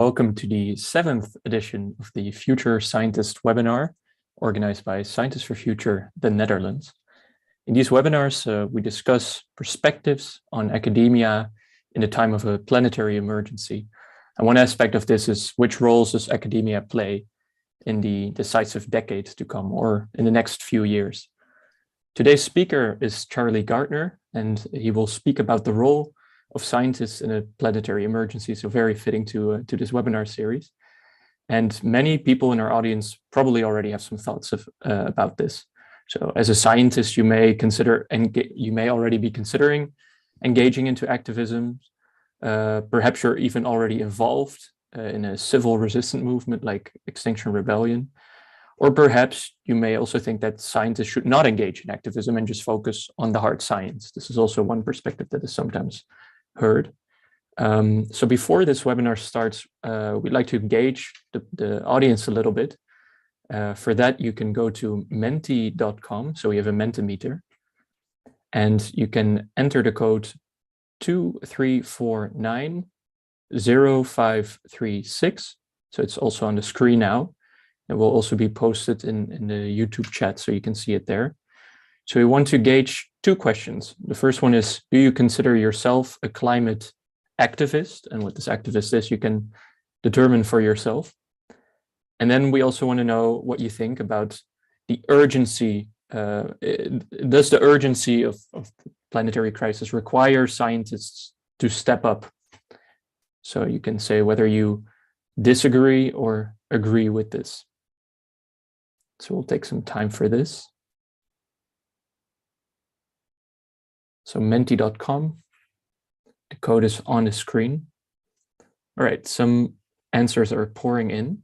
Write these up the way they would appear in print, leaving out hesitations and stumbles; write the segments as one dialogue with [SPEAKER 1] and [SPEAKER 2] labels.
[SPEAKER 1] Welcome to the 7th edition of the Future Scientist webinar, organized by Scientists for Future, the Netherlands. In these webinars, we discuss perspectives on academia in the time of a planetary emergency. And one aspect of this is which roles does academia play in the decisive decades to come, or in the next few years. Today's speaker is Charlie Gardner, and he will speak about the role of scientists in a planetary emergency, so very fitting to this webinar series. And many people in our audience probably already have some thoughts about this. So as a scientist, you may already be considering engaging into activism. Perhaps you're even already involved in a civil resistance movement like Extinction Rebellion. Or perhaps you may also think that scientists should not engage in activism and just focus on the hard science. This is also one perspective that is sometimes heard. So before this webinar starts, we'd like to engage the audience a little bit. For that, you can go to menti.com. So we have a Mentimeter, and you can enter the code 23490536. So it's also on the screen now. It will also be posted in the YouTube chat, so you can see it there. So we want to gauge two questions. The first one is, do you consider yourself a climate activist? And what this activist is, you can determine for yourself. And then we also want to know what you think about the urgency. Does the urgency of the planetary crisis require scientists to step up? So you can say whether you disagree or agree with this. So we'll take some time for this. So menti.com, the code is on the screen. All right, some answers are pouring in.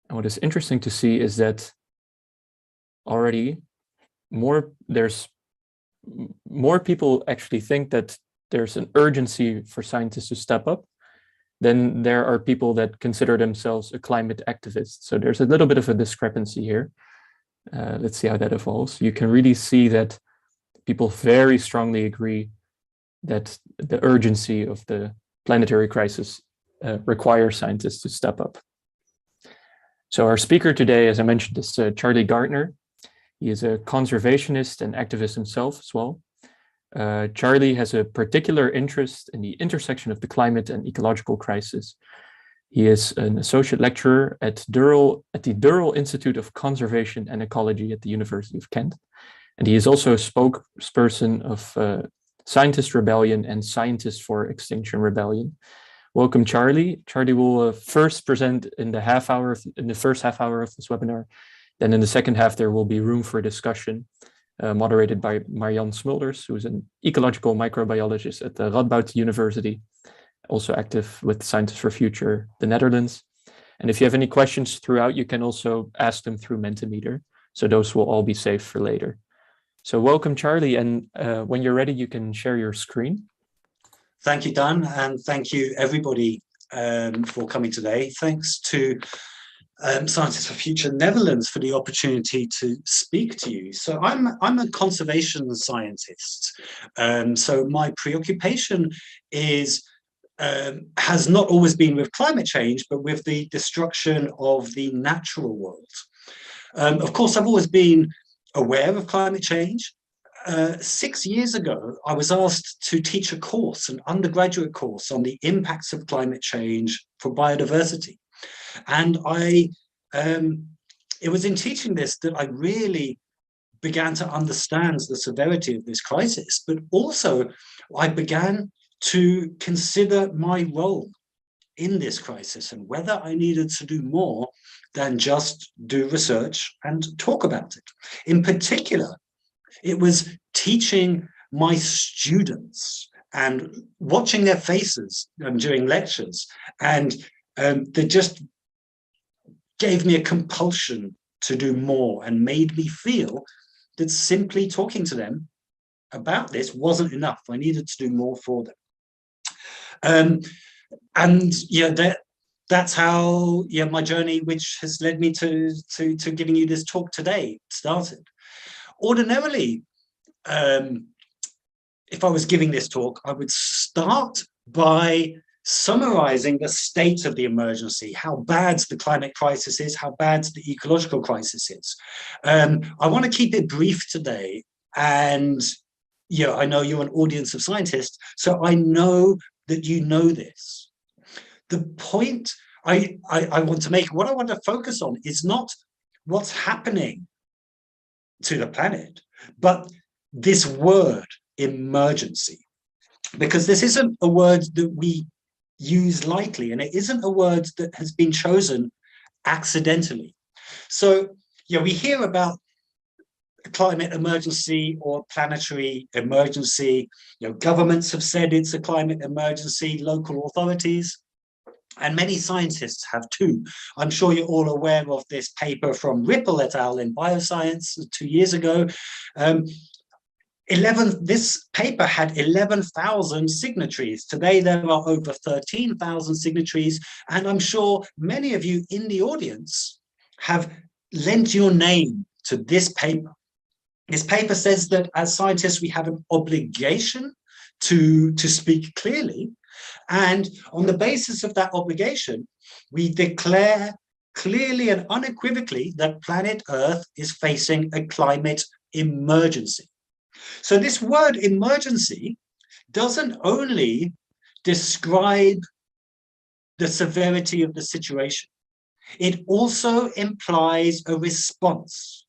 [SPEAKER 1] And what is interesting to see is that already there's more people actually think that there's an urgency for scientists to step up than there are people that consider themselves a climate activist. So there's a little bit of a discrepancy here. Let's see how that evolves. You can really see that people very strongly agree that the urgency of the planetary crisis requires scientists to step up. So our speaker today, as I mentioned, is Charlie Gardner. He is a conservationist and activist himself as well. Charlie has a particular interest in the intersection of the climate and ecological crisis. He is an associate lecturer at the Durrell Institute of Conservation and Ecology at the University of Kent. And he is also a spokesperson of Scientist Rebellion and Scientists for Extinction Rebellion. Welcome, Charlie. Charlie will first present in the first half hour of this webinar. Then in the second half, there will be room for discussion, moderated by Marjan Smulders, who is an ecological microbiologist at the Radboud University, also active with Scientists for Future, the Netherlands. And if you have any questions throughout, you can also ask them through Mentimeter. So those will all be saved for later. So welcome, Charlie. And when you're ready, you can share your screen.
[SPEAKER 2] Thank you, Dan, and thank you, everybody, for coming today. Thanks to Scientists for Future Netherlands for the opportunity to speak to you. So I'm a conservation scientist. So my preoccupation has not always been with climate change, but with the destruction of the natural world. Of course, I've always been aware of climate change. 6 years ago, I was asked to teach a course, an undergraduate course on the impacts of climate change for biodiversity. And it was in teaching this that I really began to understand the severity of this crisis, but also I began to consider my role in this crisis and whether I needed to do more than just do research and talk about it. In particular, it was teaching my students and watching their faces during lectures, and they just gave me a compulsion to do more and made me feel that simply talking to them about this wasn't enough. I needed to do more for them. And yeah, that's how my journey, which has led me to giving you this talk today, started. Ordinarily, if I was giving this talk, I would start by summarizing the state of the emergency, how bad the climate crisis is, how bad the ecological crisis is. I want to keep it brief today, and yeah, I know you're an audience of scientists, so I know that you know this. The point I want to make, what I want to focus on is not what's happening to the planet, but this word emergency, because this isn't a word that we use lightly, and it isn't a word that has been chosen accidentally. So yeah, we hear about climate emergency or planetary emergency. Governments have said it's a climate emergency, local authorities, and many scientists have too. I'm sure you're all aware of this paper from Ripple et al. In Bioscience 2 years ago. This paper had 11,000 signatories. Today, there are over 13,000 signatories. And I'm sure many of you in the audience have lent your name to this paper. This paper says that as scientists, we have an obligation to speak clearly. And on the basis of that obligation, we declare clearly and unequivocally that planet Earth is facing a climate emergency. So this word emergency doesn't only describe the severity of the situation, it also implies a response,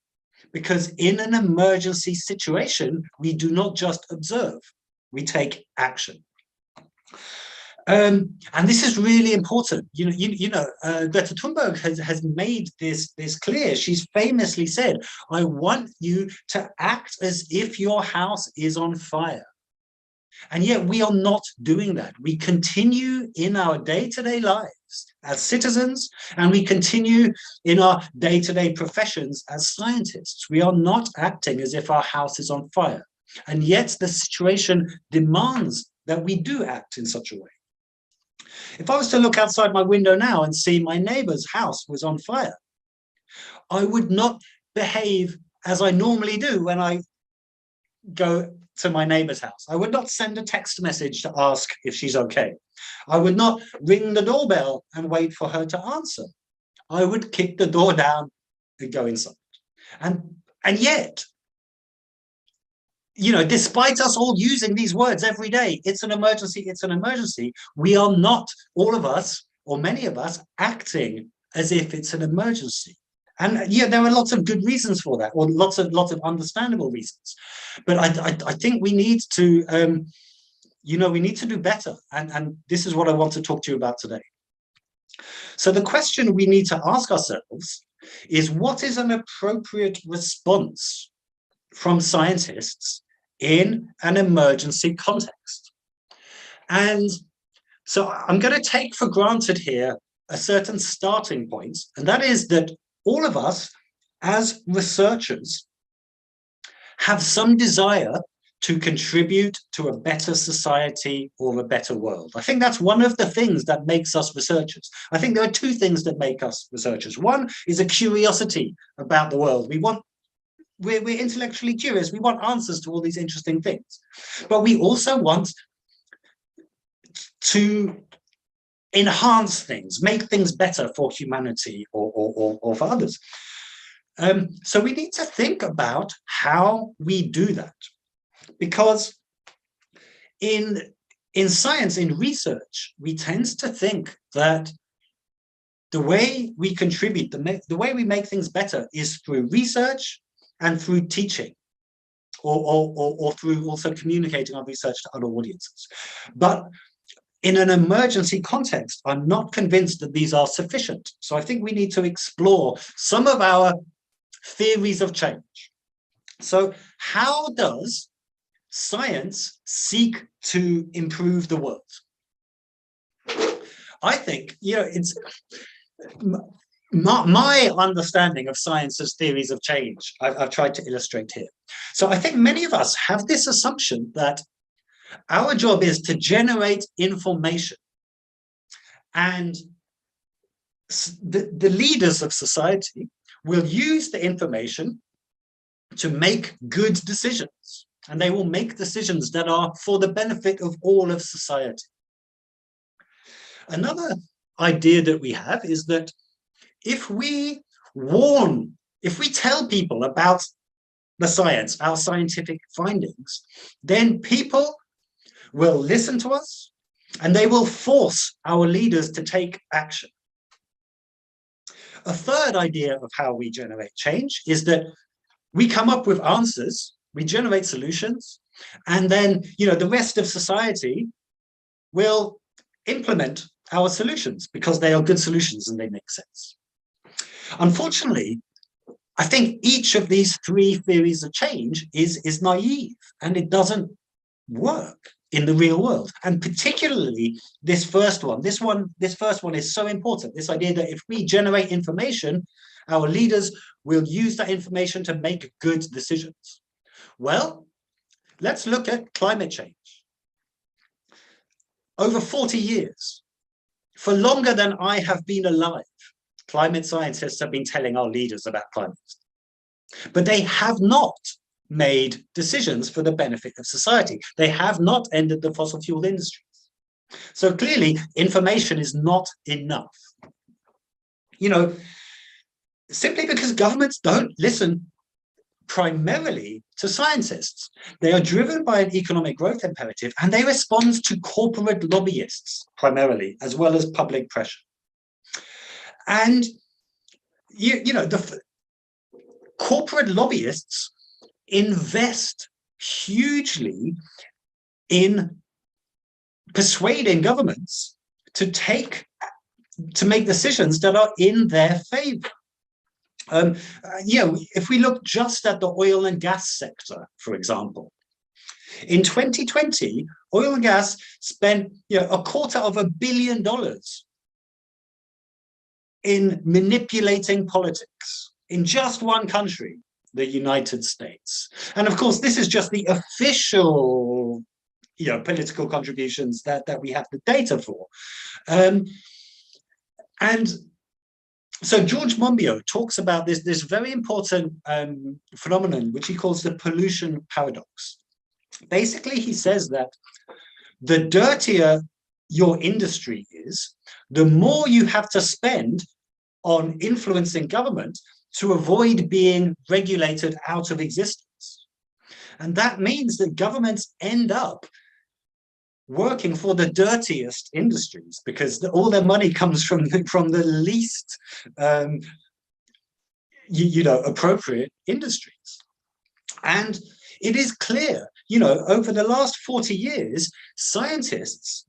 [SPEAKER 2] because in an emergency situation, we do not just observe, we take action. And this is really important. Greta Thunberg has made this clear. She's famously said, I want you to act as if your house is on fire. And yet we are not doing that. We continue in our day-to-day lives as citizens, and we continue in our day-to-day professions as scientists. We are not acting as if our house is on fire. And yet the situation demands that we do act in such a way. If I was to look outside my window now and see my neighbor's house was on fire, I would not behave as I normally do when I go to my neighbor's house. I would not send a text message to ask if she's okay. I would not ring the doorbell and wait for her to answer. I would kick the door down and go inside. And yet, despite us all using these words every day, it's an emergency, we are not, all of us, or many of us, acting as if it's an emergency. And yeah, there are lots of good reasons for that, or lots of understandable reasons. But I think we need to, we need to do better. And this is what I want to talk to you about today. So the question we need to ask ourselves is, what is an appropriate response from scientists in an emergency context? And so I'm going to take for granted here a certain starting point, and that is that all of us as researchers have some desire to contribute to a better society or a better world. I think that's one of the things that makes us researchers. I think there are two things that make us researchers. One is a curiosity about the world. We're intellectually curious. We want answers to all these interesting things. But we also want to enhance things, make things better for humanity or for others. So we need to think about how we do that. Because in science, in research, we tend to think that the way we contribute, the way we make things better is through research and through teaching, or through also communicating our research to other audiences. But in an emergency context, I'm not convinced that these are sufficient. So I think we need to explore some of our theories of change. So how does science seek to improve the world? I think, it's my understanding of science's theories of change, I've tried to illustrate here. So I think many of us have this assumption that our job is to generate information, and the leaders of society will use the information to make good decisions, and they will make decisions that are for the benefit of all of society. Another idea that we have is that if we tell people about the science, our scientific findings, then people will listen to us and they will force our leaders to take action. A third idea of how we generate change is that we come up with answers, we generate solutions, and then, the rest of society will implement our solutions because they are good solutions and they make sense. Unfortunately, I think each of these three theories of change is naive, and it doesn't work in the real world. And particularly this first one. This first one is so important. This idea that if we generate information, our leaders will use that information to make good decisions. Well, let's look at climate change. Over 40 years, for longer than I have been alive, climate scientists have been telling our leaders about climate. But they have not made decisions for the benefit of society. They have not ended the fossil fuel industries. So clearly, information is not enough. Simply because governments don't listen primarily to scientists. They are driven by an economic growth imperative, and they respond to corporate lobbyists primarily, as well as public pressure. And the corporate lobbyists invest hugely in persuading governments to make decisions that are in their favor. If we look just at the oil and gas sector, for example, in 2020, oil and gas spent $250 million in manipulating politics in just one country, the United States. And of course, this is just the official political contributions that we have the data for. And so George Monbiot talks about this very important phenomenon, which he calls the pollution paradox. Basically, he says that the dirtier your industry is, the more you have to spend on influencing government to avoid being regulated out of existence. And that means that governments end up working for the dirtiest industries because all their money comes from the least appropriate industries. And it is clear, over the last 40 years, scientists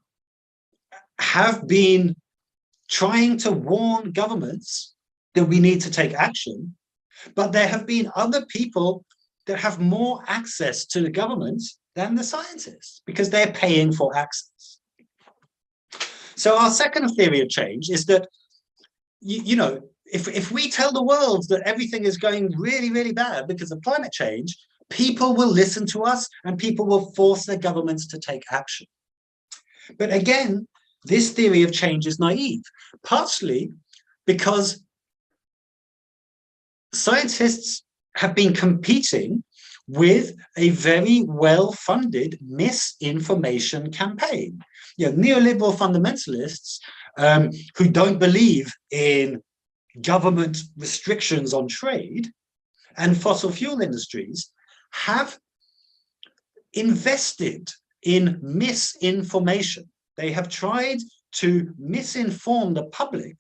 [SPEAKER 2] have been trying to warn governments that we need to take action, but there have been other people that have more access to the government than the scientists because they're paying for access. So our second theory of change is that, if we tell the world that everything is going really, really bad because of climate change, people will listen to us and people will force their governments to take action. But again, this theory of change is naive, partially because scientists have been competing with a very well-funded misinformation campaign. Neoliberal fundamentalists who don't believe in government restrictions on trade and fossil fuel industries have invested in misinformation. They have tried to misinform the public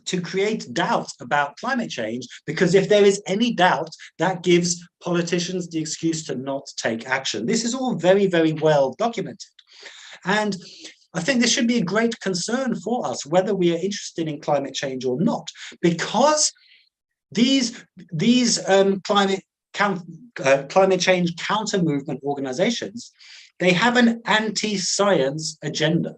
[SPEAKER 2] to create doubt about climate change, because if there is any doubt, that gives politicians the excuse to not take action. This is all very, very well documented. And I think this should be a great concern for us, whether we are interested in climate change or not, because these climate change counter movement organizations, they have an anti-science agenda.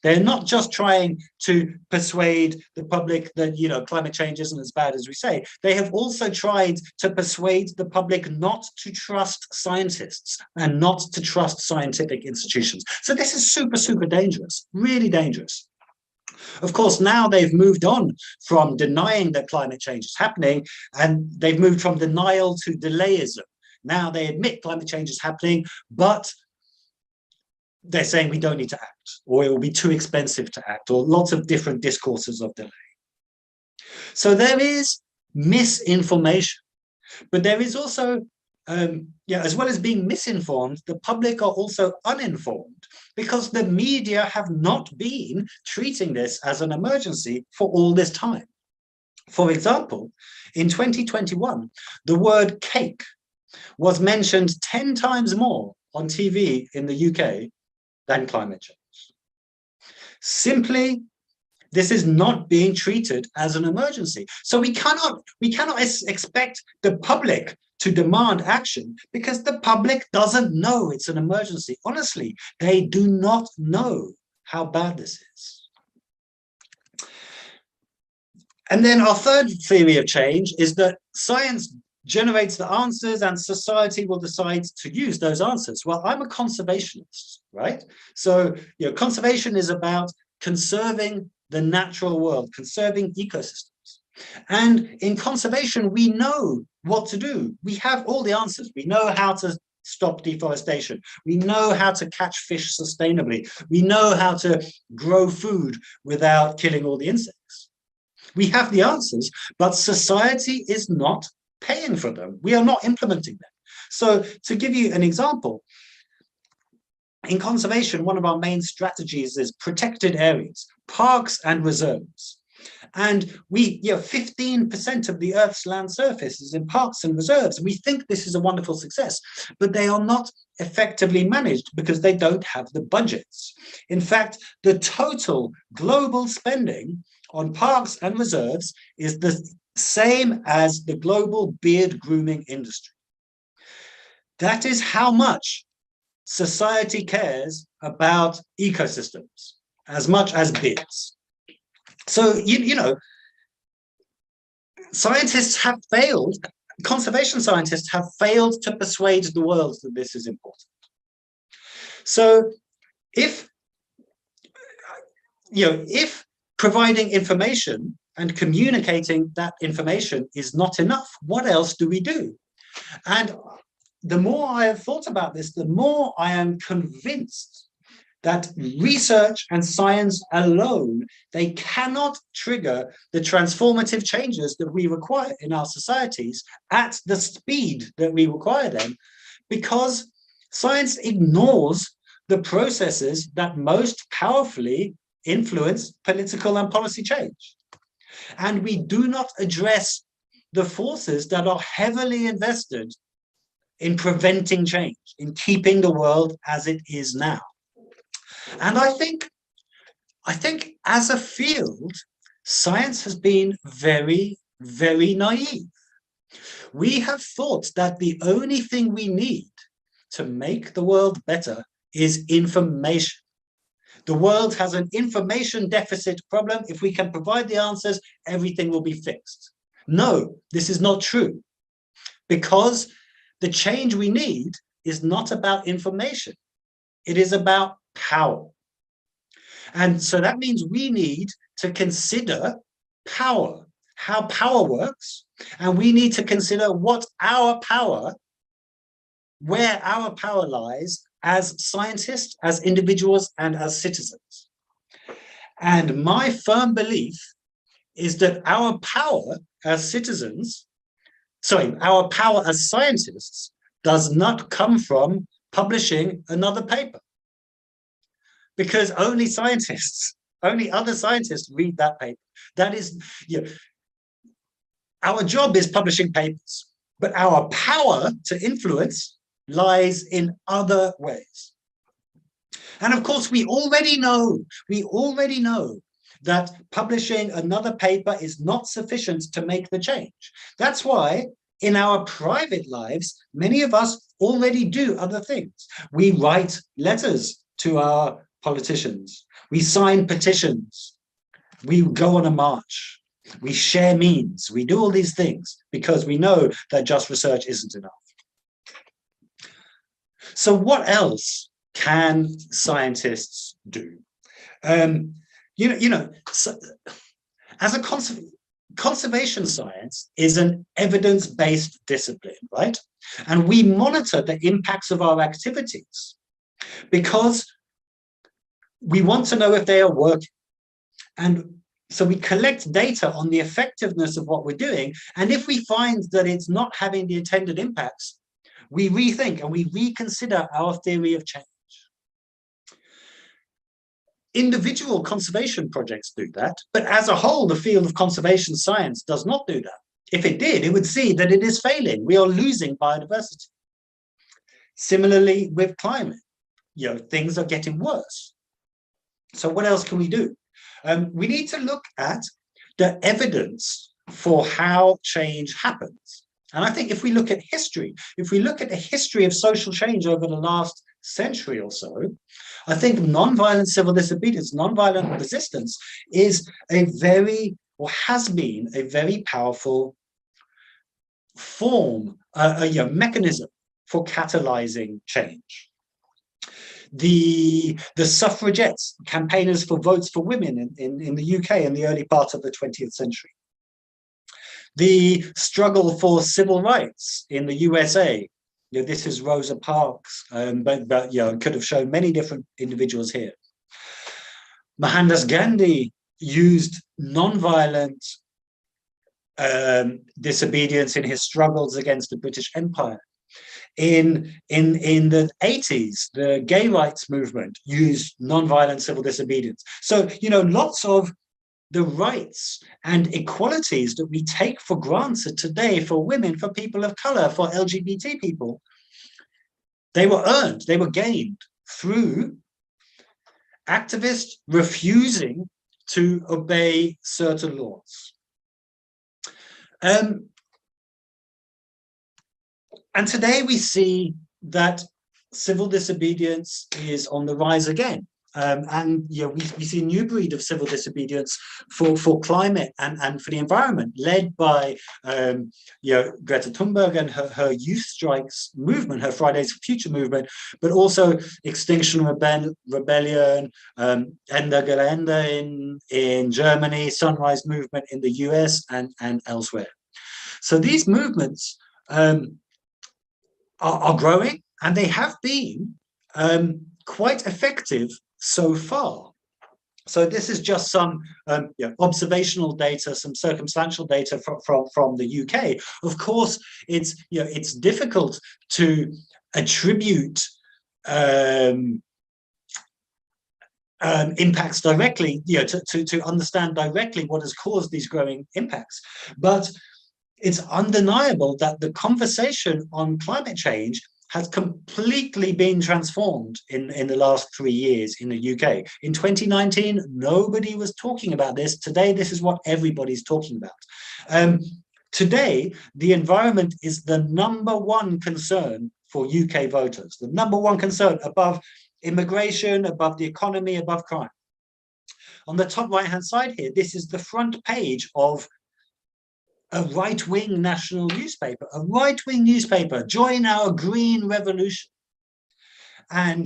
[SPEAKER 2] They're not just trying to persuade the public that, climate change isn't as bad as we say. They have also tried to persuade the public not to trust scientists and not to trust scientific institutions. So this is super, super dangerous, really dangerous. Of course, now they've moved on from denying that climate change is happening, and they've moved from denial to delayism. Now they admit climate change is happening, but they're saying we don't need to act, or it will be too expensive to act, or lots of different discourses of delay. So there is misinformation, but there is also, as well as being misinformed, the public are also uninformed, because the media have not been treating this as an emergency for all this time. For example, in 2021, the word cake was mentioned 10 times more on TV in the UK than climate change. Simply, this is not being treated as an emergency. So we cannot expect the public to demand action, because the public doesn't know it's an emergency. Honestly, they do not know how bad this is. And then our third theory of change is that science generates the answers and society will decide to use those answers. Well, I'm a conservationist, right? So, conservation is about conserving the natural world, conserving ecosystems. And in conservation, we know what to do. We have all the answers. We know how to stop deforestation. We know how to catch fish sustainably. We know how to grow food without killing all the insects. We have the answers, but society is not paying for them. We are not implementing them. So to give you an example, in conservation, one of our main strategies is protected areas, parks and reserves. And 15% of the Earth's land surface is in parks and reserves. We think this is a wonderful success, but they are not effectively managed because they don't have the budgets. In fact, the total global spending on parks and reserves is the same as the global beard grooming industry. That is how much society cares about ecosystems, as much as beards. So, scientists have failed, conservation scientists have failed to persuade the world that this is important. So if providing information and communicating that information is not enough, what else do we do? And the more I have thought about this, the more I am convinced that research and science alone, they cannot trigger the transformative changes that we require in our societies at the speed that we require them, because science ignores the processes that most powerfully influence political and policy change. And we do not address the forces that are heavily invested in preventing change, in keeping the world as it is now. And I think as a field, science has been very, very naive. We have thought that the only thing we need to make the world better is information. The world has an information deficit problem. If we can provide the answers, everything will be fixed. No, this is not true, because the change we need is not about information. It is about power. And so that means we need to consider power, how power works, and we need to consider what our power, where our power lies as scientists, as individuals, and as citizens. And my firm belief is that our power as citizens, our power as scientists does not come from publishing another paper. Because only other scientists read that paper. That is, our job is publishing papers, but our power to influence lies in other ways. And of course, we already know that publishing another paper is not sufficient to make the change. That's why in our private lives, many of us already do other things. We write letters to our politicians. We sign petitions. We go on a march. We share memes. We do all these things because we know that just research isn't enough. So what else can scientists do? So as a conservation science is an evidence-based discipline, right? And we monitor the impacts of our activities because we want to know if they are working. And so we collect data on the effectiveness of what we're doing. And if we find that it's not having the intended impacts, we rethink and we reconsider our theory of change. Individual conservation projects do that, but as a whole, the field of conservation science does not do that. If it did, it would see that it is failing. We are losing biodiversity. Similarly with climate, things are getting worse. So what else can we do? We need to look at the evidence for how change happens. And I think if we look at history, if we look at the history of social change over the last century or so, I think nonviolent civil disobedience, nonviolent resistance is a very, or has been a very powerful form, a mechanism for catalyzing change. The suffragettes, campaigners for votes for women in the UK in the early part of the 20th century. The struggle for civil rights in the USA. This is Rosa Parks, but could have shown many different individuals here. Mohandas Gandhi used non-violent disobedience in his struggles against the British Empire. In the 80s, the gay rights movement used non-violent civil disobedience. So, lots of the rights and equalities that we take for granted today for women, for people of color, for LGBT people, they were earned, they were gained through activists refusing to obey certain laws. And today we see that civil disobedience is on the rise again. And we see a new breed of civil disobedience for climate and for the environment, led by Greta Thunberg and her youth strikes movement, her Fridays for Future movement, but also Extinction Rebellion, Ende Gelände in Germany, Sunrise Movement in the US and elsewhere. So these movements are growing, and they have been quite effective so far. So this is just some observational data, some circumstantial data from the UK. Of course, it's difficult to attribute impacts directly, to understand directly what has caused these growing impacts. But it's undeniable that the conversation on climate change has completely been transformed in the last 3 years in the UK. In 2019, nobody was talking about this. Today, this is what everybody's talking about. Today, the environment is the #1 concern for UK voters, the #1 concern above immigration, above the economy, above crime. On the top right-hand side here, this is the front page of a right-wing national newspaper, join our green revolution. And,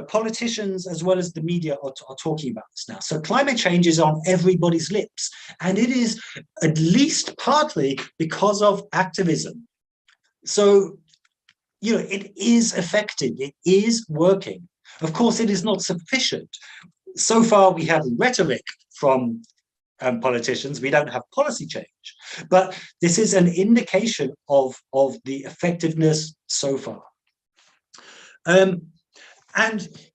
[SPEAKER 2] politicians as well as the media are talking about this now. So climate change is on everybody's lips. And it is at least partly because of activism. So, it is effective. It is working. Of course, it is not sufficient. So far, we have rhetoric from politicians. We don't have policy change, but this is an indication of the effectiveness so far. And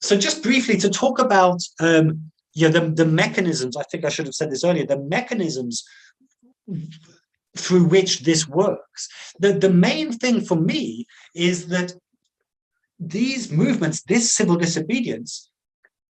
[SPEAKER 2] so just briefly to talk about the mechanisms, I think I should have said this earlier, the mechanisms through which this works. The main thing for me is that these movements, this civil disobedience,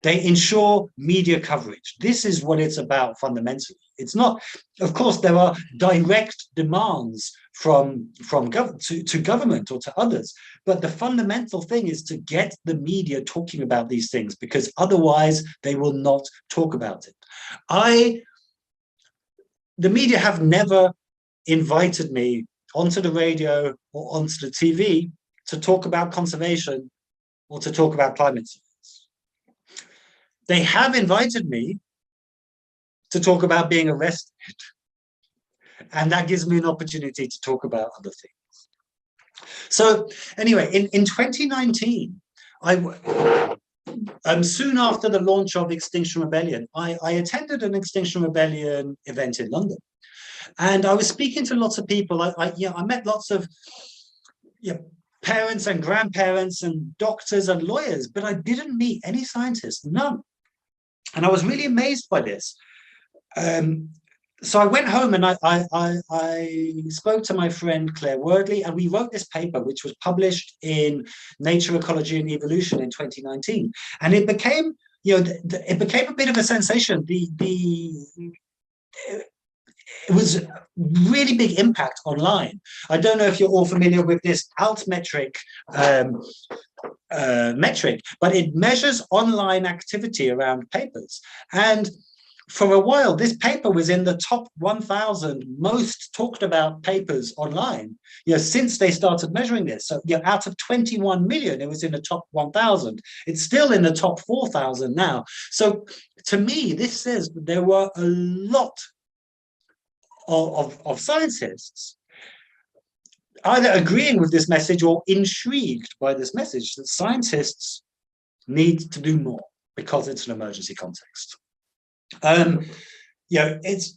[SPEAKER 2] they ensure media coverage. This is what it's about fundamentally. It's not, of course, there are direct demands to government or to others, but the fundamental thing is to get the media talking about these things, because otherwise they will not talk about it. The media have never invited me onto the radio or onto the TV to talk about conservation or to talk about climate change. They have invited me to talk about being arrested, and that gives me an opportunity to talk about other things. So anyway, in 2019, soon after the launch of Extinction Rebellion, I attended an Extinction Rebellion event in London, and I was speaking to lots of people. I met lots of parents and grandparents and doctors and lawyers, but I didn't meet any scientists, none. And I was really amazed by this. So I went home and I spoke to my friend Claire Wordley, and we wrote this paper, which was published in Nature, Ecology and Evolution in 2019. And it became, it became a bit of a sensation. It was a really big impact online. I don't know if you're all familiar with this altmetric metric, but it measures online activity around papers. And for a while, this paper was in the top 1,000 most talked about papers online, since they started measuring this. So, out of 21 million, it was in the top 1,000. It's still in the top 4,000 now. So, to me, this says that there were a lot of scientists either agreeing with this message or intrigued by this message that scientists need to do more because it's an emergency context. It's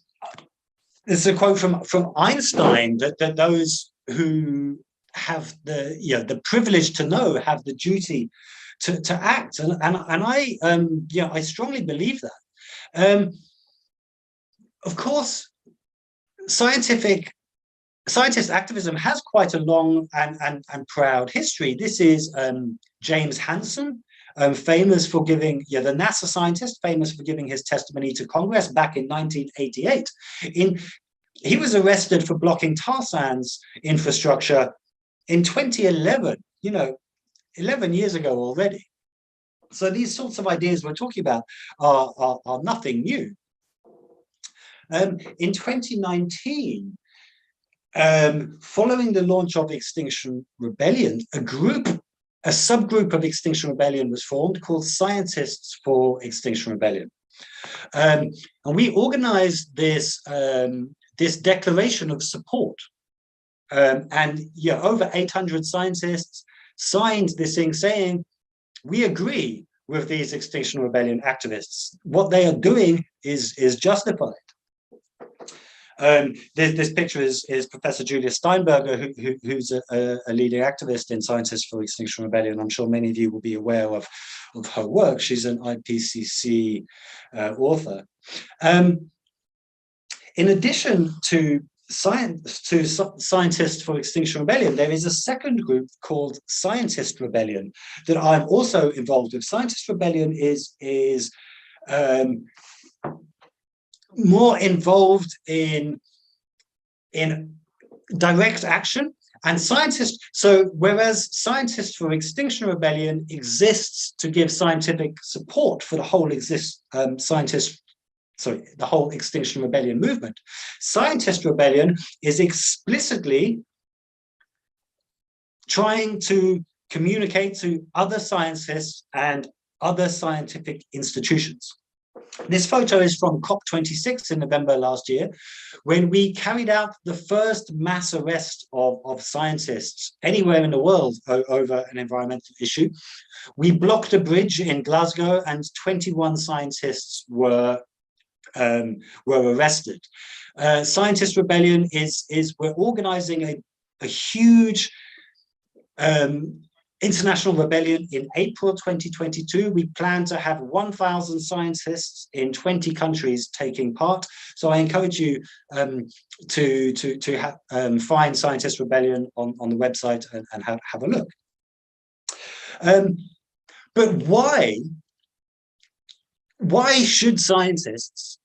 [SPEAKER 2] a quote from Einstein that those who have the privilege to know have the duty to act, and I strongly believe that. Of course, scientist activism has quite a long and proud history. This is James Hansen, famous for giving, the NASA scientist, famous for giving his testimony to Congress back in 1988. He was arrested for blocking tar sands infrastructure in 2011, 11 years ago already. So these sorts of ideas we're talking about are nothing new. In 2019, following the launch of Extinction Rebellion, a subgroup of Extinction Rebellion was formed called Scientists for Extinction Rebellion. And we organized this declaration of support. Over 800 scientists signed this thing saying, we agree with these Extinction Rebellion activists. What they are doing is justified. This picture is Professor Julia Steinberger, who's a leading activist in Scientists for Extinction Rebellion. I'm sure many of you will be aware of her work. She's an IPCC author. In addition to Scientists for Extinction Rebellion, there is a second group called Scientist Rebellion that I'm also involved with. Scientist Rebellion is more involved in direct action, and whereas Scientists for Extinction Rebellion exists to give scientific support for the whole the whole Extinction Rebellion movement, Scientist Rebellion is explicitly trying to communicate to other scientists and other scientific institutions. This photo is from COP26 in November last year, when we carried out the first mass arrest of scientists anywhere in the world over an environmental issue. We blocked a bridge in Glasgow, and 21 scientists were arrested. Scientist Rebellion we're organizing a huge international rebellion in April 2022. We plan to have 1,000 scientists in 20 countries taking part. So I encourage you to find Scientist Rebellion on the website and have a look. But why should scientists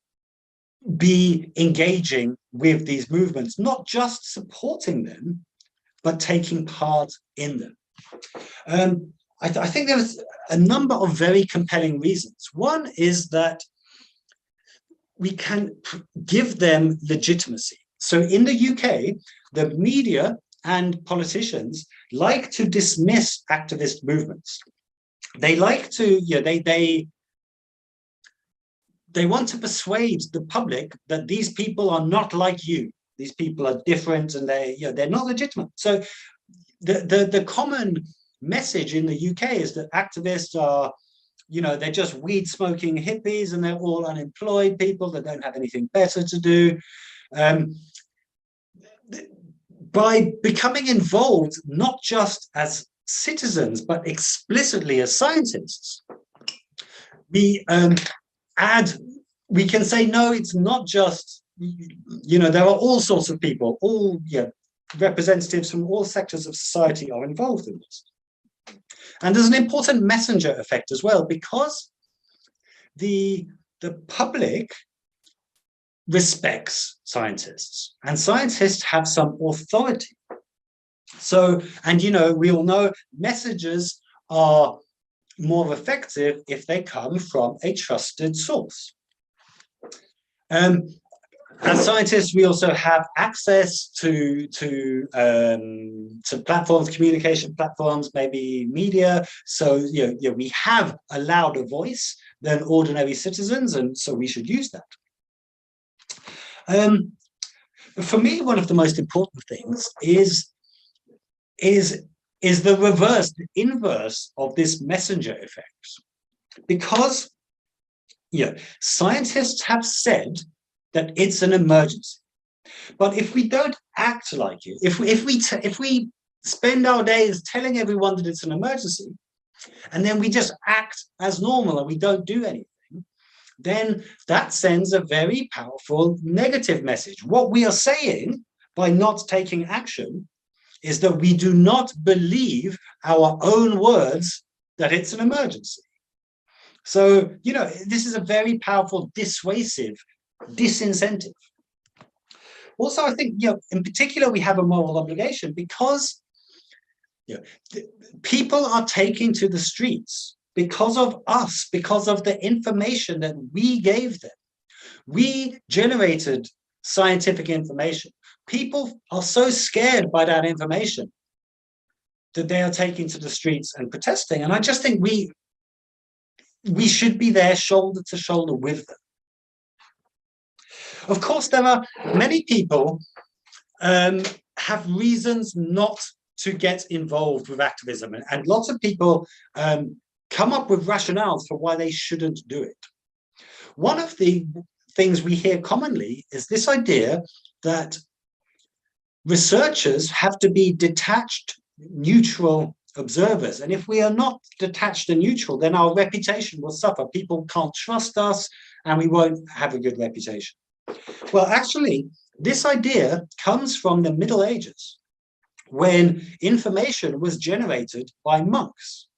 [SPEAKER 2] be engaging with these movements, not just supporting them, but taking part in them? I think there's a number of very compelling reasons. One is that we can give them legitimacy. So in the UK, the media and politicians like to dismiss activist movements. They like to, they want to persuade the public that these people are not like you. These people are different, and they're not legitimate. So the common message in the UK is that activists are, they're just weed smoking hippies and they're all unemployed people that don't have anything better to do. By becoming involved, not just as citizens, but explicitly as scientists, we can say, no, it's not just, there are all sorts of people, all representatives from all sectors of society are involved in this. And there's an important messenger effect as well, because the public respects scientists, and scientists have some authority. So, and we all know messages are more effective if they come from a trusted source. As scientists, we also have access to platforms, communication platforms, maybe media. So we have a louder voice than ordinary citizens, and so we should use that. For me, one of the most important things is the reverse, the inverse of this messenger effect, because scientists have said that it's an emergency. But if we don't act like it, if we spend our days telling everyone that it's an emergency, and then we just act as normal and we don't do anything, then that sends a very powerful negative message. What we are saying by not taking action is that we do not believe our own words that it's an emergency. So, this is a very powerful dissuasive disincentive. Also, I think, in particular, we have a moral obligation because people are taking to the streets because of us, because of the information that we gave them. We generated scientific information. People are so scared by that information that they are taking to the streets and protesting. And I just think we should be there shoulder to shoulder with them. Of course, there are many people have reasons not to get involved with activism, and lots of people come up with rationales for why they shouldn't do it. One of the things we hear commonly is this idea that researchers have to be detached, neutral observers. And if we are not detached and neutral, then our reputation will suffer. People can't trust us and we won't have a good reputation. Well, actually, this idea comes from the Middle Ages, when information was generated by monks.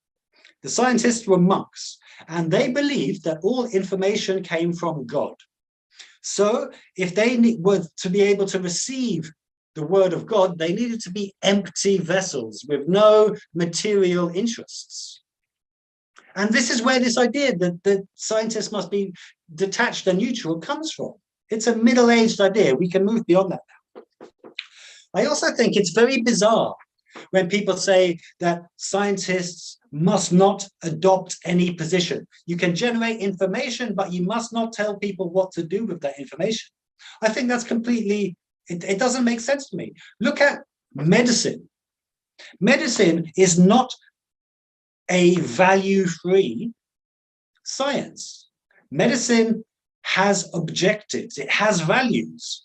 [SPEAKER 2] The scientists were monks, and they believed that all information came from God. So if they were to be able to receive the word of God, they needed to be empty vessels with no material interests. And this is where this idea that the scientists must be detached and neutral comes from. It's a middle-aged idea. We can move beyond that now. I also think it's very bizarre when people say that scientists must not adopt any position. You can generate information, but you must not tell people what to do with that information. I think that's completely, it doesn't make sense to me. Look at medicine. Medicine is not a value-free science. Medicine has objectives, it has values.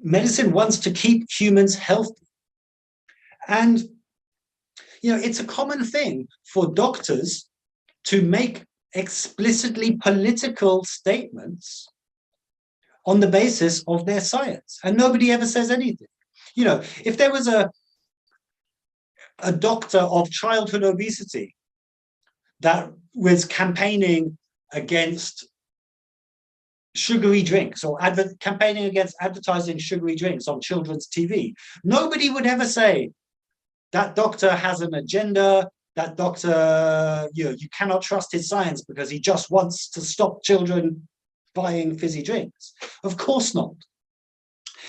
[SPEAKER 2] Medicine wants to keep humans healthy. And, it's a common thing for doctors to make explicitly political statements on the basis of their science, and nobody ever says anything. If there was a doctor of childhood obesity that was campaigning against sugary drinks or campaigning against advertising sugary drinks on children's TV, nobody would ever say that doctor has an agenda, that doctor, you cannot trust his science because he just wants to stop children buying fizzy drinks. Of course not.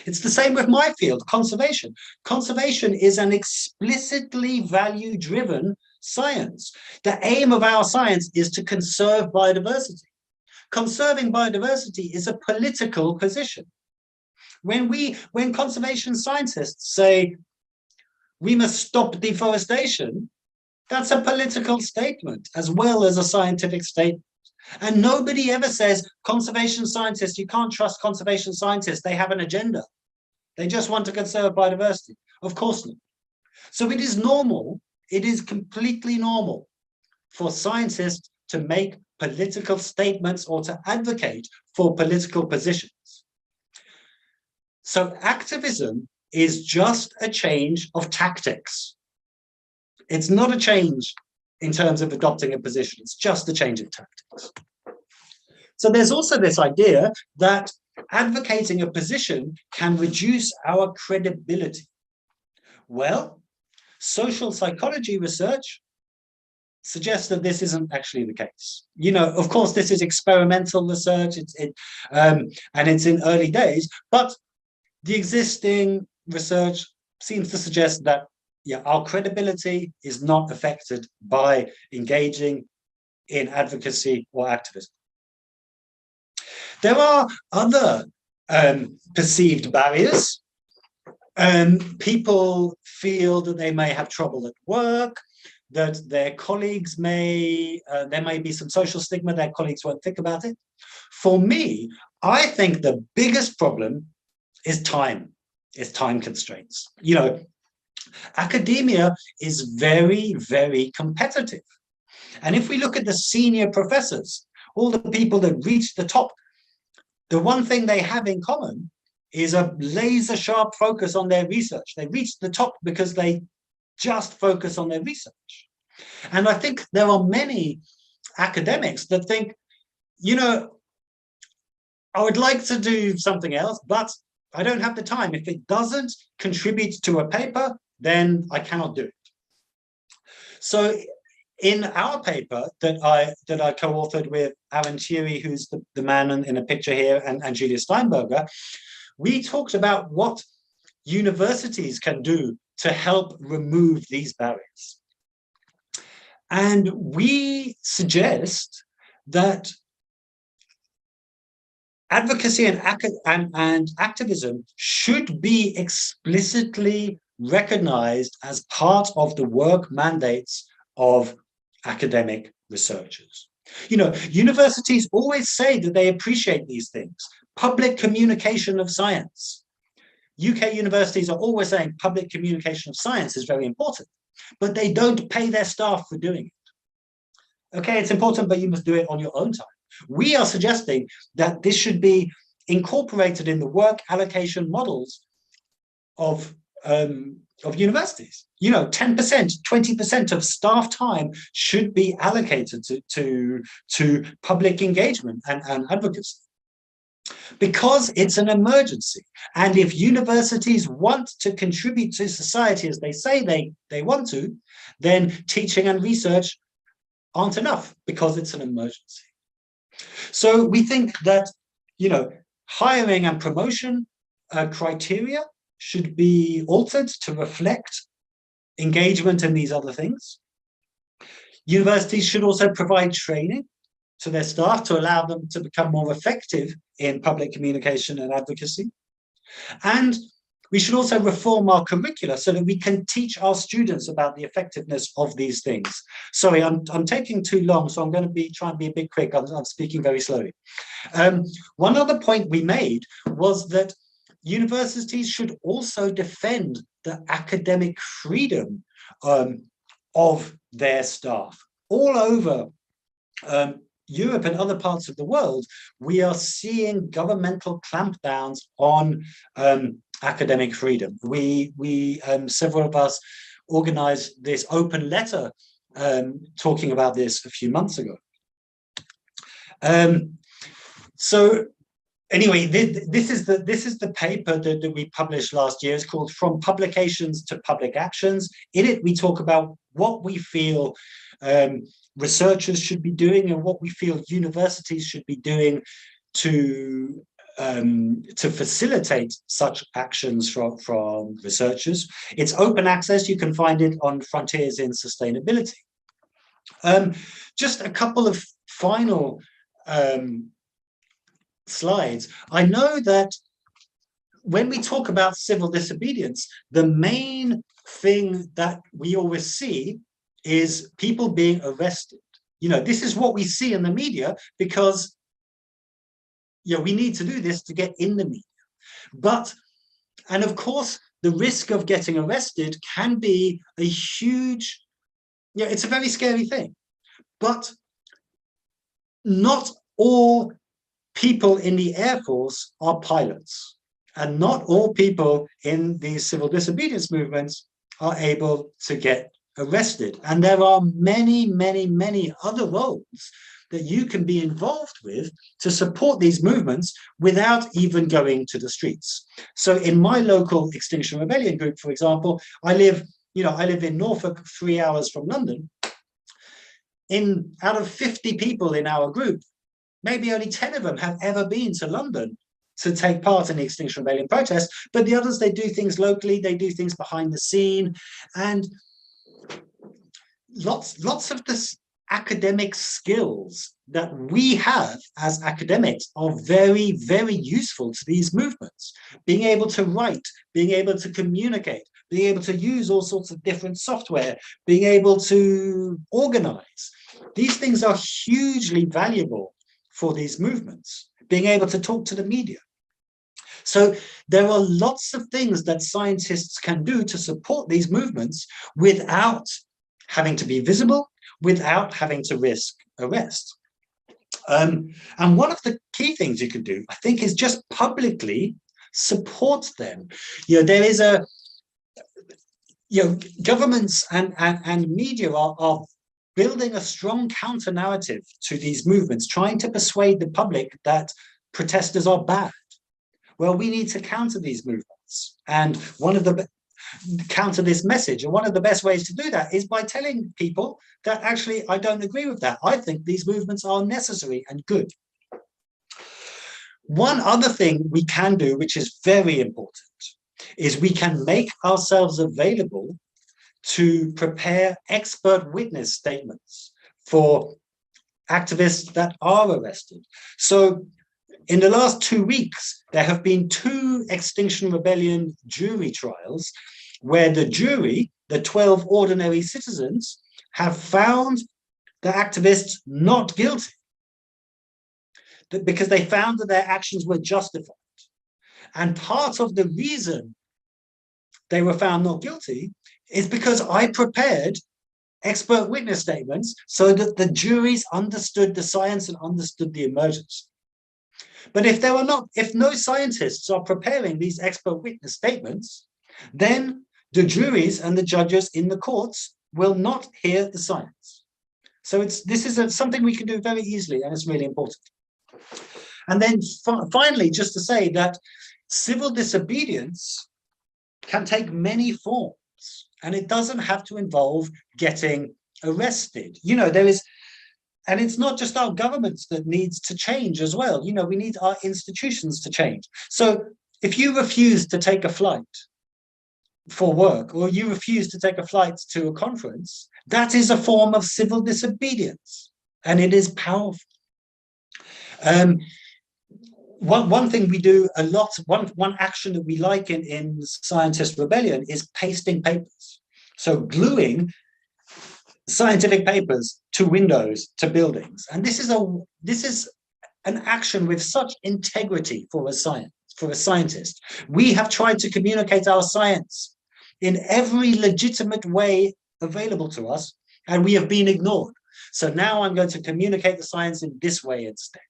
[SPEAKER 2] It's the same with my field, conservation. Conservation is an explicitly value-driven science. The aim of our science is to conserve biodiversity. Conserving biodiversity is a political position. When conservation scientists say we must stop deforestation, That's a political statement as well as a scientific statement. And nobody ever says, conservation scientists, you can't trust conservation scientists, they have an agenda. They just want to conserve biodiversity. Of course not. So it is normal, it is completely normal for scientists to make political statements or to advocate for political positions. So activism is just a change of tactics. It's not a change in terms of adopting a position, it's just a change of tactics. So there's also this idea that advocating a position can reduce our credibility. Well, social psychology research suggests that this isn't actually the case. You know, of course, this is experimental research, and it's in early days, but the existing research seems to suggest that, yeah, our credibility is not affected by engaging in advocacy or activism. There are other perceived barriers. People feel that they may have trouble at work, that their colleagues there may be some social stigma, their colleagues won't think about it. For me, I think the biggest problem is time constraints. You know, academia is very, very competitive. And if we look at the senior professors, all the people that reach the top, the one thing they have in common is a laser sharp focus on their research. They reach the top because they just focus on their research. And I think there are many academics that think, you know, I would like to do something else, but I don't have the time. If it doesn't contribute to a paper, then I cannot do it. So in our paper that I co-authored with Aaron Thierry, who's the man in a picture here, and Julia Steinberger, we talked about what universities can do to help remove these barriers. And we suggest that advocacy and activism should be explicitly recognized as part of the work mandates of academic researchers. You know, universities always say that they appreciate these things. Public communication of science. UK universities are always saying public communication of science is very important, but they don't pay their staff for doing it. Okay, it's important, but you must do it on your own time. We are suggesting that this should be incorporated in the work allocation models of universities. You know, 10%, 20% of staff time should be allocated to public engagement and advocacy, because it's an emergency. And if universities want to contribute to society as they say they want to, then teaching and research aren't enough because it's an emergency. So we think that, you know, hiring and promotion criteria should be altered to reflect engagement in these other things. Universities should also provide training to their staff to allow them to become more effective in public communication and advocacy. And we should also reform our curricula so that we can teach our students about the effectiveness of these things. Sorry, I'm taking too long, so I'm going to try and be a bit quick. I'm speaking very slowly. One other point we made was that universities should also defend the academic freedom of their staff. All over Europe and other parts of the world, we are seeing governmental clampdowns on academic freedom. We several of us organized this open letter talking about this a few months ago. So anyway, this is the paper that we published last year. It's called From Publications to Public Actions. In it, we talk about what we feel researchers should be doing and what we feel universities should be doing to facilitate such actions from researchers. It's open access. You can find it on Frontiers in Sustainability. Just a couple of final slides. I know that when we talk about civil disobedience, the main thing that we always see is people being arrested. This is what we see in the media because we need to do this to get in the media. And of course, the risk of getting arrested can be a huge, it's a very scary thing. But not all people in the Air Force are pilots, and not all people in these civil disobedience movements are able to get arrested. And there are many, many, many other roles that you can be involved with to support these movements without even going to the streets. So in my local Extinction Rebellion group, for example, I live in Norfolk, 3 hours from London. Out of 50 people in our group, maybe only 10 of them have ever been to London to take part in the Extinction Rebellion protest, but the others, they do things locally, they do things behind the scene, and lots of this academic skills that we have as academics are very, very useful to these movements. Being able to write, being able to communicate, being able to use all sorts of different software, being able to organize. These things are hugely valuable for these movements, being able to talk to the media. So there are lots of things that scientists can do to support these movements without having to be visible, without having to risk arrest. And one of the key things you can do, I think, is just publicly support them. There is governments and media are building a strong counter narrative to these movements, trying to persuade the public that protesters are bad. Well, we need to counter these movements. And counter this message. And one of the best ways to do that is by telling people that actually, I don't agree with that. I think these movements are necessary and good. One other thing we can do, which is very important, is we can make ourselves available to prepare expert witness statements for activists that are arrested. So in the last 2 weeks, there have been 2 Extinction Rebellion jury trials where the jury, the 12 ordinary citizens, have found the activists not guilty because they found that their actions were justified. And part of the reason they were found not guilty is because I prepared expert witness statements so that the juries understood the science and understood the emergency. But if no scientists are preparing these expert witness statements, then the juries and the judges in the courts will not hear the science. So this is something we can do very easily, and it's really important. And then finally, just to say that civil disobedience can take many forms, and it doesn't have to involve getting arrested. And it's not just our governments that needs to change as well. We need our institutions to change. So if you refuse to take a flight for work, or you refuse to take a flight to a conference, that is a form of civil disobedience, and it is powerful. One thing we do a lot, one action that we like in Scientist Rebellion is pasting papers. So gluing scientific papers to windows, to buildings. And this is an action with such integrity for a scientist. We have tried to communicate our science in every legitimate way available to us, and we have been ignored. So now I'm going to communicate the science in this way instead.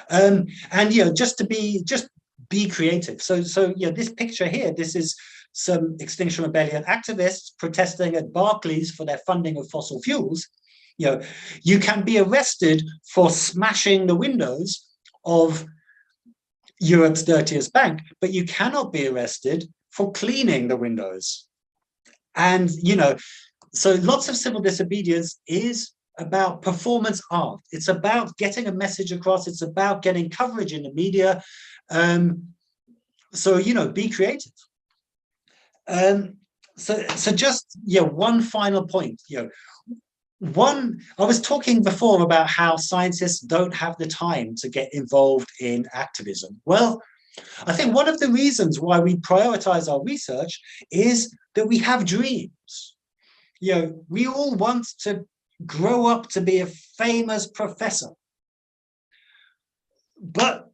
[SPEAKER 2] And just be creative. So this picture here, this is some Extinction Rebellion activists protesting at Barclays for their funding of fossil fuels. You can be arrested for smashing the windows of Europe's dirtiest bank, but you cannot be arrested for cleaning the windows. And so lots of civil disobedience is about performance art. It's about getting a message across. It's about getting coverage in the media. So be creative. So just one final point. I was talking before about how scientists don't have the time to get involved in activism. Well, I think one of the reasons why we prioritize our research is that we have dreams. we all want to grow up to be a famous professor. But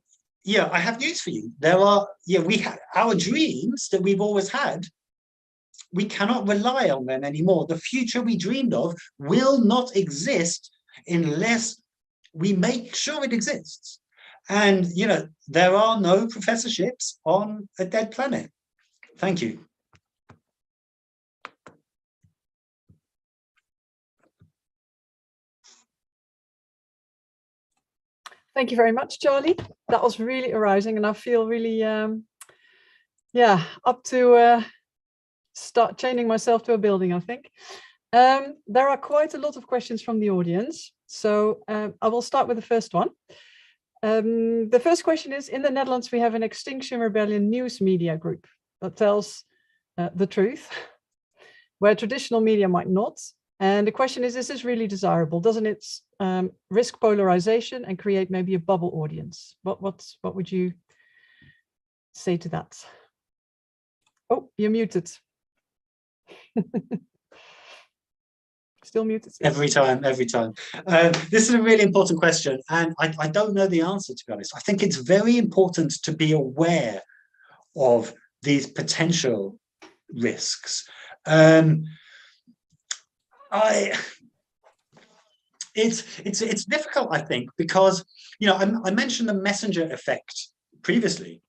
[SPEAKER 2] I have news for you. There are, we have our dreams that we've always had. We cannot rely on them anymore. The future we dreamed of will not exist unless we make sure it exists. And, there are no professorships on a dead planet. Thank you.
[SPEAKER 3] Thank you very much, Charlie. That was really arousing, and I feel really, up to start chaining myself to a building, I think. There are quite a lot of questions from the audience, so I will start with the first one. The first question is, in the Netherlands, we have an Extinction Rebellion news media group that tells the truth, where traditional media might not. And the question is this really desirable? Doesn't it risk polarization and create maybe a bubble audience? What would you say to that? Oh, you're muted. Still muted.
[SPEAKER 2] Every time. This is a really important question, and I don't know the answer, to be honest. I think it's very important to be aware of these potential risks. It's difficult, I think, because I mentioned the messenger effect previously.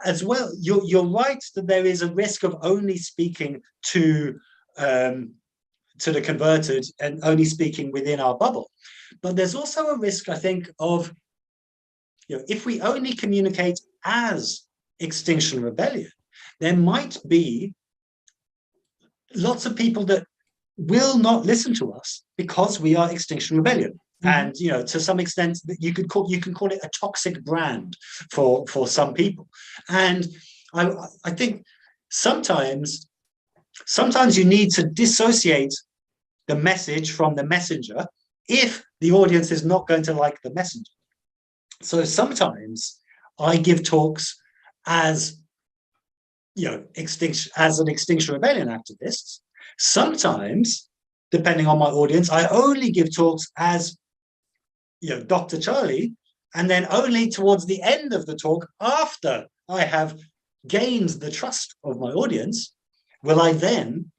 [SPEAKER 2] As well, you're right that there is a risk of only speaking to the converted and only speaking within our bubble. But there's also a risk, I think, of if we only communicate as Extinction Rebellion, there might be lots of people that will not listen to us because we are Extinction Rebellion. And to some extent, you can call it a toxic brand for some people. And I think sometimes you need to dissociate the message from the messenger if the audience is not going to like the messenger. So sometimes I give talks as an Extinction Rebellion activist. Sometimes, depending on my audience, I only give talks as Dr. Charlie, and then only towards the end of the talk, after I have gained the trust of my audience, will I then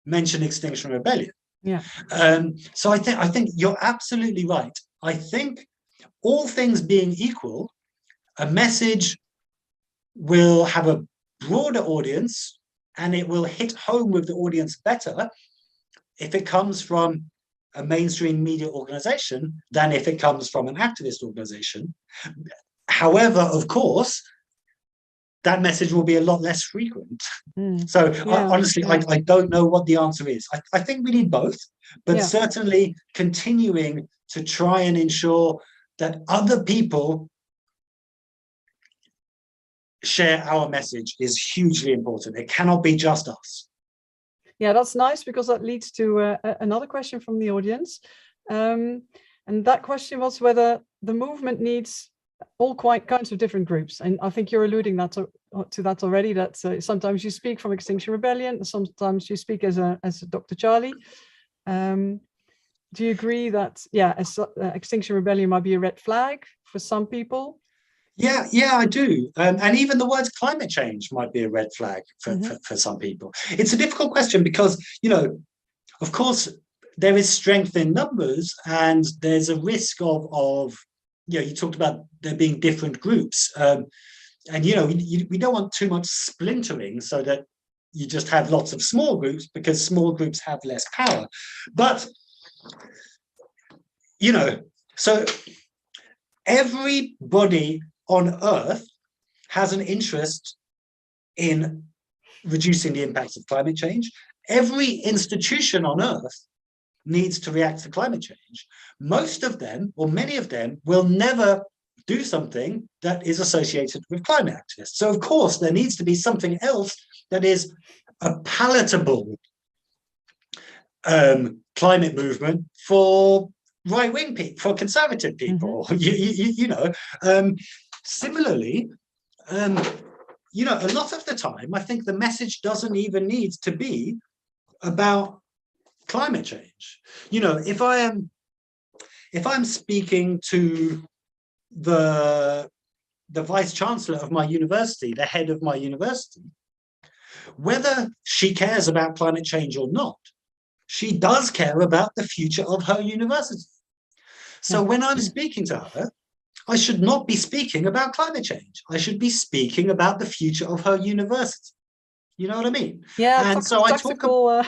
[SPEAKER 2] mention Extinction Rebellion.
[SPEAKER 3] Yeah.
[SPEAKER 2] So I think you're absolutely right. I think all things being equal, a message will have a broader audience and it will hit home with the audience better if it comes from a mainstream media organization than if it comes from an activist organization. However, of course, that message will be a lot less frequent. So honestly, I don't know what the answer is. I think we need both, but certainly continuing to try and ensure that other people share our message is hugely important. It cannot be just us.
[SPEAKER 3] Yeah, that's nice, because that leads to another question from the audience. And that question was whether the movement needs all kinds of different groups. And I think you're alluding to that already, that sometimes you speak from Extinction Rebellion, sometimes you speak as a Dr. Charlie. Do you agree that, Extinction Rebellion might be a red flag for some people?
[SPEAKER 2] Yeah, I do. And even the words climate change might be a red flag for some people. It's a difficult question because, of course, there is strength in numbers and there's a risk of you talked about there being different groups. And, we don't want too much splintering so that you just have lots of small groups, because small groups have less power. But, so everybody on Earth has an interest in reducing the impacts of climate change. Every institution on Earth needs to react to climate change. Most of them, or many of them, will never do something that is associated with climate activists. So of course, there needs to be something else that is a palatable climate movement for right-wing people, for conservative people. Similarly, a lot of the time, I think the message doesn't even need to be about climate change. You know, if I'm speaking to the vice chancellor of my university, the head of my university, whether she cares about climate change or not, she does care about the future of her university. So when I'm speaking to her, I should not be speaking about climate change. I should be speaking about the future of her university. You know what I mean?
[SPEAKER 3] Yeah,
[SPEAKER 2] and so
[SPEAKER 3] tactical.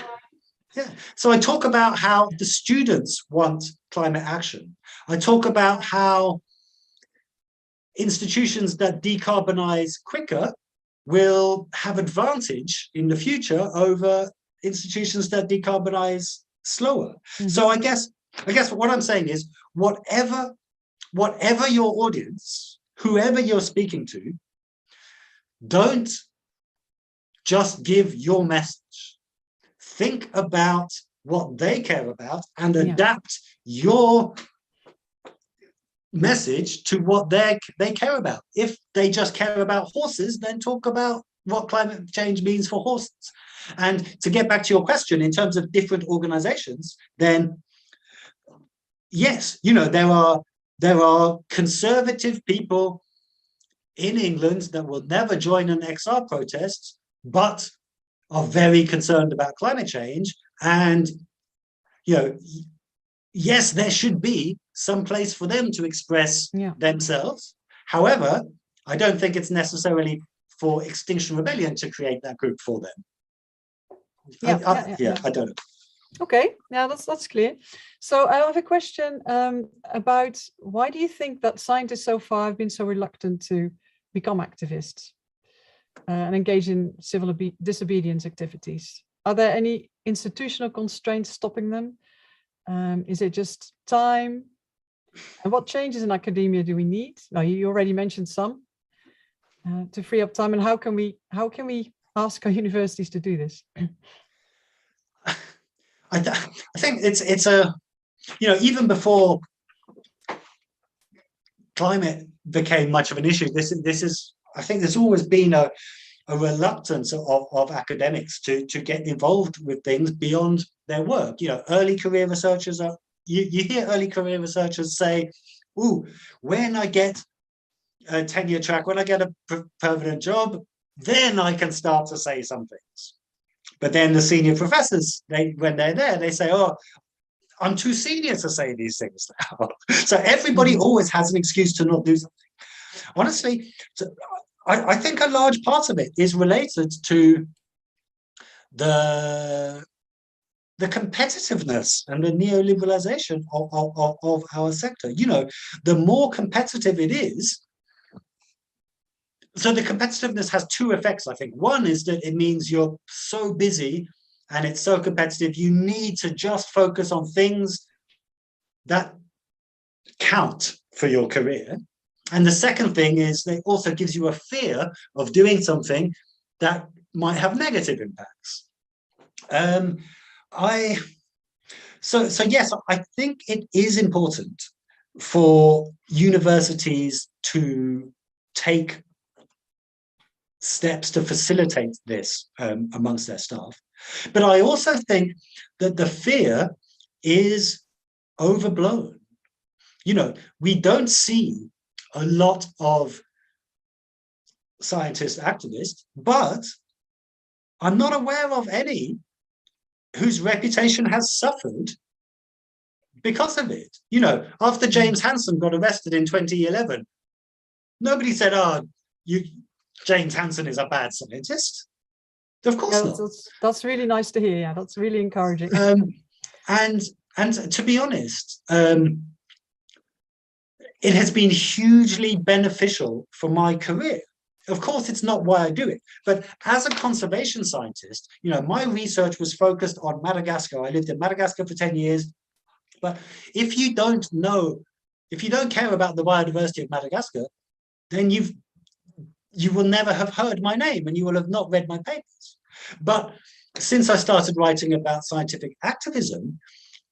[SPEAKER 2] So I talk about how the students want climate action. I talk about how institutions that decarbonize quicker will have advantage in the future over institutions that decarbonize slower. Mm-hmm. So I guess what I'm saying is, whatever your audience, whoever you're speaking to, don't just give your message. Think about what they care about and adapt your message to what they care about. If they just care about horses, then talk about what climate change means for horses. And to get back to your question, in terms of different organizations, then yes, you know, there are conservative people in England that will never join an XR protest, but are very concerned about climate change. And, you know, yes, there should be some place for them to express themselves. However, I don't think it's necessarily for Extinction Rebellion to create that group for them. I don't know.
[SPEAKER 3] Okay, yeah, that's clear. So I have a question about why do you think that scientists so far have been so reluctant to become activists and engage in civil disobedience activities? Are there any institutional constraints stopping them? Is it just time? And what changes in academia do we need? Now, you already mentioned some to free up time. And how can we ask our universities to do this?
[SPEAKER 2] I think it's a, you know, even before climate became much of an issue, this is, I think there's always been a reluctance of academics to get involved with things beyond their work. You know, early career researchers are, you hear early career researchers say, ooh, when I get a tenure track, when I get a permanent job, then I can start to say some things. But then the senior professors, when they're there, they say, oh, I'm too senior to say these things now. So everybody always has an excuse to not do something. Honestly, I think a large part of it is related to the competitiveness and the neoliberalization of our sector. You know, the more competitive it is, so the competitiveness has two effects, I think. One is that it means you're so busy and it's so competitive, you need to just focus on things that count for your career. And the second thing is that it also gives you a fear of doing something that might have negative impacts. So yes, I think it is important for universities to take steps to facilitate this amongst their staff. But I also think that the fear is overblown. You know, we don't see a lot of scientist activists, but I'm not aware of any whose reputation has suffered because of it. You know, after James Hansen got arrested in 2011, nobody said, oh, James Hansen is a bad scientist. Of course not.
[SPEAKER 3] That's really nice to hear. Yeah, that's really encouraging.
[SPEAKER 2] And to be honest, it has been hugely beneficial for my career. Of course, it's not why I do it, but as a conservation scientist, you know, my research was focused on Madagascar. I lived in Madagascar for 10 years. But if you don't care about the biodiversity of Madagascar, then you will never have heard my name and you will have not read my papers. But since I started writing about scientific activism,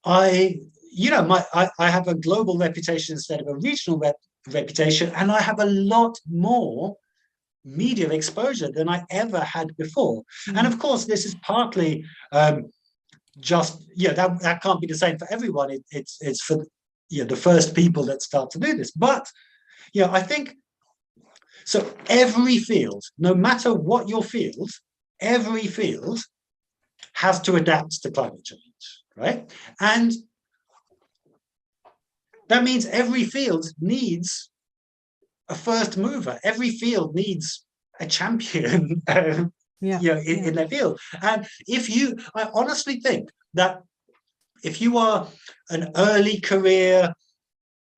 [SPEAKER 2] I have a global reputation instead of a regional reputation, and I have a lot more media exposure than I ever had before. And of course, this is partly just, yeah, that can't be the same for everyone. It's for, yeah, the first people that start to do this. But, yeah, I think, so every field, no matter what your field, every field has to adapt to climate change, right? And that means every field needs a first mover. Every field needs a champion, in their field. And I honestly think that if you are an early career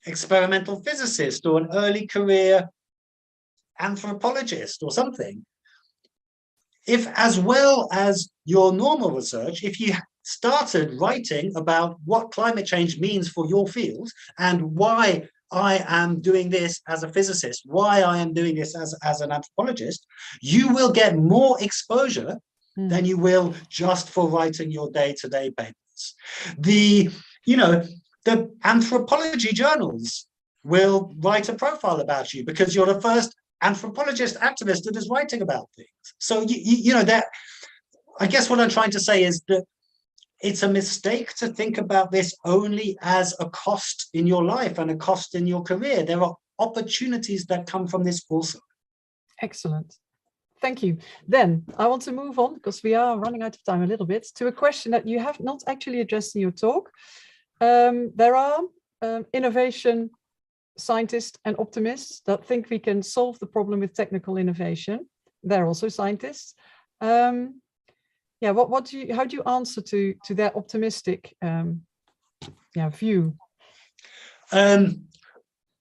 [SPEAKER 2] experimental physicist or an early career anthropologist or something, if, as well as your normal research, if you started writing about what climate change means for your field and why I am doing this as a physicist, why I am doing this as an anthropologist, you will get more exposure than you will just for writing your day-to-day papers. The anthropology journals will write a profile about you because you're the first anthropologist activist that is writing about things. So that, I guess what I'm trying to say is that it's a mistake to think about this only as a cost in your life and a cost in your career. There are opportunities that come from this also.
[SPEAKER 3] Excellent. Thank you. Then I want to move on, because we are running out of time a little bit, to a question that you have not actually addressed in your talk. There are innovation scientists and optimists that think we can solve the problem with technical innovation. They're also scientists. How do you answer to their optimistic view?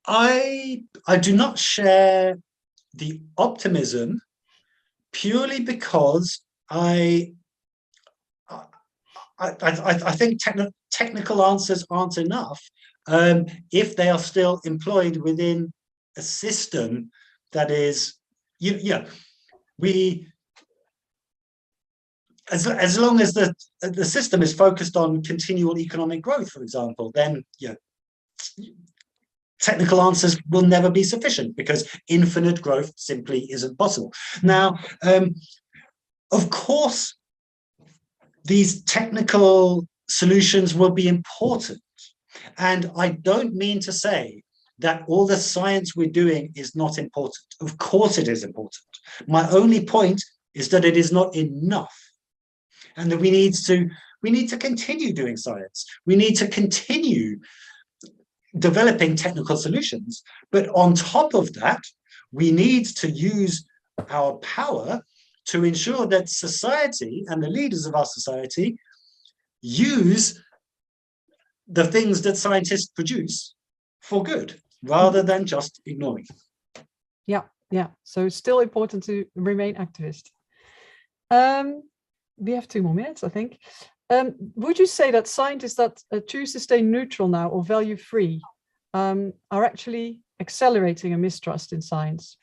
[SPEAKER 2] I do not share the optimism purely because I think technical answers aren't enough if they are still employed within a system that is, as long as the system is focused on continual economic growth, for example, then technical answers will never be sufficient because infinite growth simply isn't possible. Now, of course, these technical solutions will be important. And I don't mean to say that all the science we're doing is not important. Of course it is important. My only point is that it is not enough. And that we need to continue doing science. We need to continue developing technical solutions. But on top of that, we need to use our power to ensure that society and the leaders of our society use the things that scientists produce for good, rather than just ignoring.
[SPEAKER 3] Yeah. So it's still important to remain activist. We have 2 more minutes, I think. Would you say that scientists that choose to stay neutral now or value-free are actually accelerating a mistrust in science?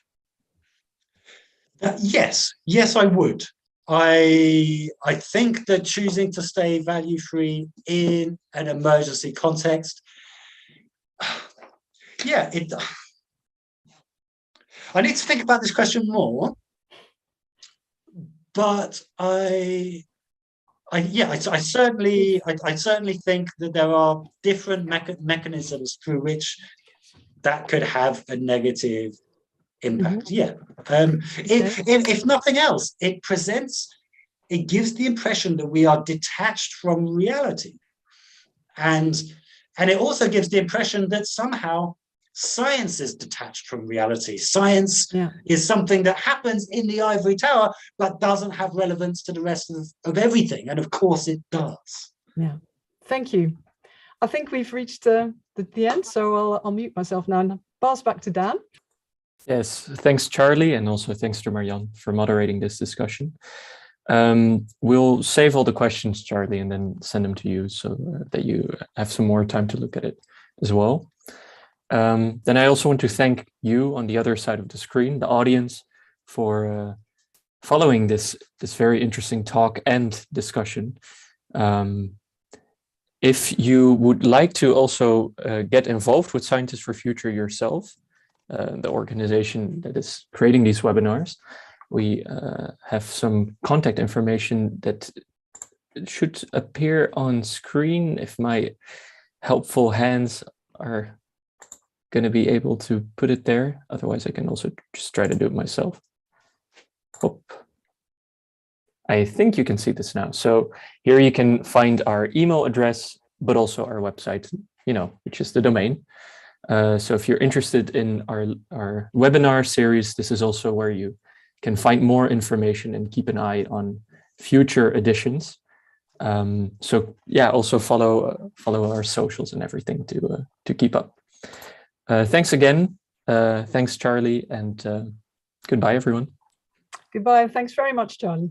[SPEAKER 2] Yes, I would. I think that choosing to stay value-free in an emergency context, I need to think about this question more, but I certainly think that there are different mechanisms through which that could have a negative impact. If nothing else, it gives the impression that we are detached from reality, and it also gives the impression that somehow science is detached from reality. Science is something that happens in the ivory tower but doesn't have relevance to the rest of everything, and of course it does.
[SPEAKER 3] Thank you. I think we've reached the end, so I'll mute myself now and pass back to Dan.
[SPEAKER 1] Yes, thanks, Charlie, and also thanks to Marianne for moderating this discussion. We'll save all the questions, Charlie, and then send them to you so that you have some more time to look at it as well. Then I also want to thank you on the other side of the screen, the audience, for following this very interesting talk and discussion. If you would like to also get involved with Scientists for Future yourself, the organization that is creating these webinars, we have some contact information that it should appear on screen if my helpful hands are going to be able to put it there. Otherwise, I can also just try to do it myself. Hop. I think you can see this now. So here you can find our email address, but also our website, which is the domain. So if you're interested in our webinar series, this is also where you can find more information and keep an eye on future editions. So yeah, also follow our socials and everything to keep up. Thanks again. Thanks, Charlie, and goodbye, everyone.
[SPEAKER 3] Goodbye. Thanks very much, Charlie.